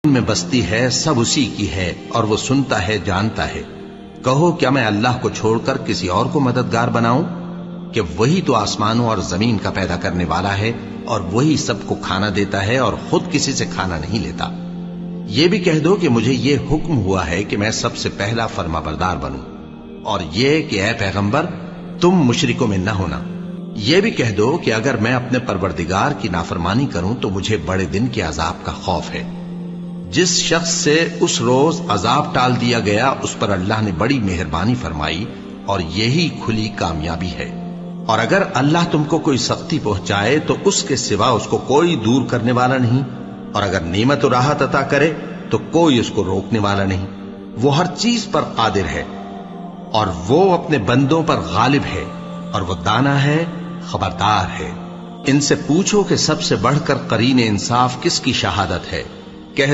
में बसती है सब उसी की है और वो सुनता है जानता है। कहो क्या मैं अल्लाह को छोड़कर किसी और को मददगार बनाऊं कि वही तो आसमानों और जमीन का पैदा करने वाला है और वही सबको खाना देता है और खुद किसी से खाना नहीं लेता। ये भी कह दो कि मुझे ये हुक्म हुआ है कि मैं सबसे पहला फर्माबरदार बनूं, और ये कि ऐ पैगंबर तुम मुशरिकों में न होना। ये भी कह दो कि अगर मैं अपने परवरदिगार की नाफरमानी करूं तो मुझे बड़े दिन के अजाब का खौफ है। जिस शख्स से उस रोज अजाब टाल दिया गया उस पर अल्लाह ने बड़ी मेहरबानी फरमाई और यही खुली कामयाबी है। और अगर अल्लाह तुमको कोई सख्ती पहुंचाए तो उसके सिवा उसको कोई दूर करने वाला नहीं, और अगर नेमत और राहत अता करे तो कोई उसको रोकने वाला नहीं। वो हर चीज पर कादिर है और वो अपने बंदों पर गालिब है, और वो दाना है, खबरदार है। इनसे पूछो कि सबसे बढ़कर करीन इंसाफ किसकी शहादत है।